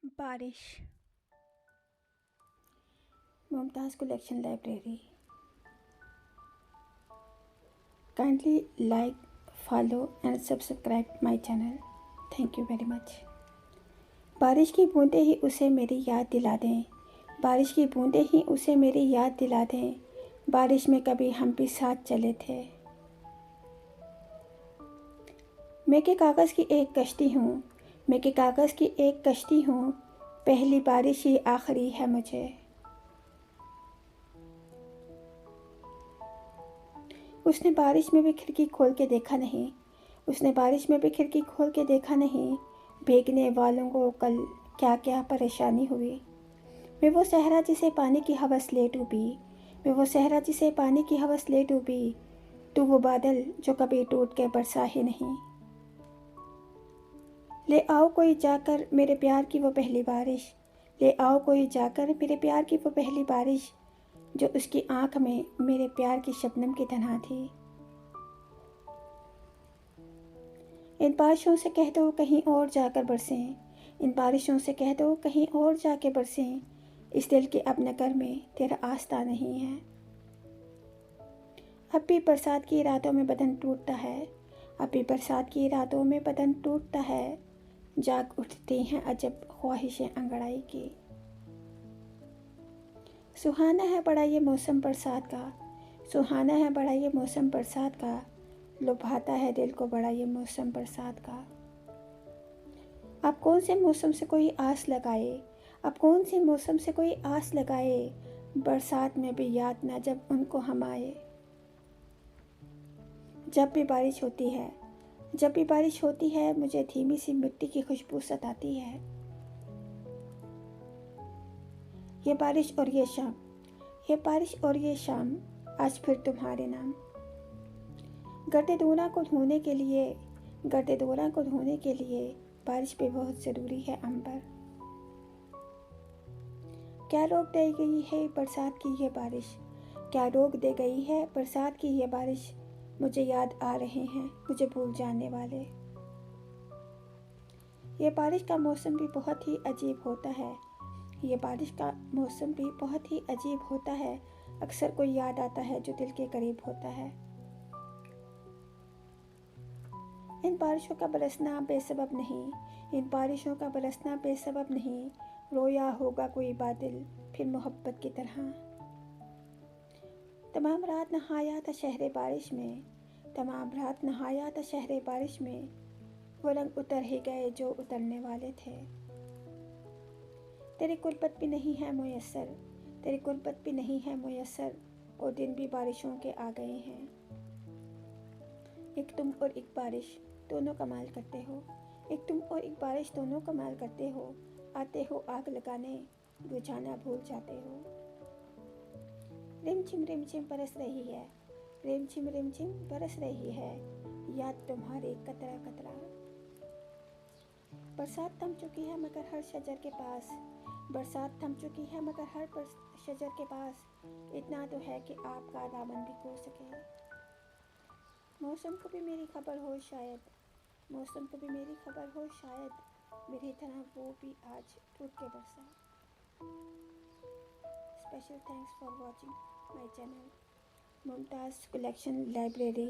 बारिश। Mumtaz collection library. Kindly like, follow and subscribe my channel. Thank you very much. बारिश की बूंदें ही उसे मेरी याद दिला दें, बारिश की बूंदें ही उसे मेरी याद दिला दें, बारिश में कभी हम भी साथ चले थे। मैं के कागज़ की एक कश्ती हूँ, मैं के कागज़ की एक कश्ती हूँ, पहली बारिश ही आखिरी है मुझे। उसने बारिश में भी खिड़की खोल के देखा नहीं, उसने बारिश में भी खिड़की खोल के देखा नहीं, भीगने वालों को कल क्या क्या परेशानी हुई। मैं वो सहरा जिसे पानी की हवस ले डूबी, मैं वो सहरा जिसे पानी की हवस ले डूबी, तू वो बादल जो कभी टूट के बरसा ही नहीं। ले आओ कोई जाकर मेरे प्यार की वो पहली बारिश, ले आओ कोई जाकर मेरे प्यार की वो पहली बारिश, जो उसकी आंख में मेरे प्यार की शबनम की तरह थी। इन बारिशों से कह दो कहीं और जाकर बरसें, इन बारिशों से कह दो कहीं और जाके बरसें, इस दिल के अब नगर में तेरा आस्था नहीं है। अब भी बरसात की रातों में बदन टूटता है, अब भी बरसात की रातों में बदन टूटता है, जाग उठती हैं अजब ख्वाहिशें अंगड़ाई की। सुहाना है बड़ा ये मौसम बरसात का, सुहाना है बड़ा ये मौसम बरसात का, लुभाता है दिल को बड़ा ये मौसम बरसात का। अब कौन से मौसम से कोई आस लगाए, अब कौन से मौसम से कोई आस लगाए, बरसात में भी याद ना जब उनको हम आए। जब भी बारिश होती है, जब भी बारिश होती है, मुझे धीमी सी मिट्टी की खुशबू सताती है। ये बारिश और ये शाम, ये बारिश और ये शाम, आज फिर तुम्हारे नाम। गर्दे दोना को धोने के लिए, गर्दे दोना को धोने के लिए, बारिश भी बहुत ज़रूरी है अंबर। क्या रोक दे गई है बरसात की ये बारिश, क्या रोक दे गई है बरसात की ये बारिश, मुझे याद आ रहे हैं मुझे भूल जाने वाले। ये बारिश का मौसम भी बहुत ही अजीब होता है, ये बारिश का मौसम भी बहुत ही अजीब होता है, अक्सर कोई याद आता है जो दिल के करीब होता है। इन बारिशों का बरसना बेसबब नहीं, इन बारिशों का बरसना बेसबब नहीं, रोया होगा कोई बादल फिर मोहब्बत की तरह। तमाम रात नहाया था शहरे बारिश में, तमाम रात नहाया था शहरे बारिश में, वो रंग उतर ही गए जो उतरने वाले थे। तेरी कुर्बत भी नहीं है मुयस्सर, तेरी कुर्बत भी नहीं है मुयस्सर, और दिन भी बारिशों के आ गए हैं। एक तुम और एक बारिश दोनों कमाल करते हो, एक तुम और एक बारिश दोनों कमाल करते हो, आते हो आग लगाने बुझाना भूल जाते हो। रिमझिम बरस रही है, रिमझिम बरस रही है, याद तुम्हारी कतरा कतरा। बरसात थम चुकी है मगर हर शजर के पास, बरसात थम चुकी है मगर हर शजर के पास, इतना तो है कि आपका दामन भी खो सके। मौसम को भी मेरी खबर हो शायद, मौसम को भी मेरी खबर हो शायद, मेरी तरह वो भी आज टूट के बरसा। Special thanks for watching my channel Mumtaz collection library.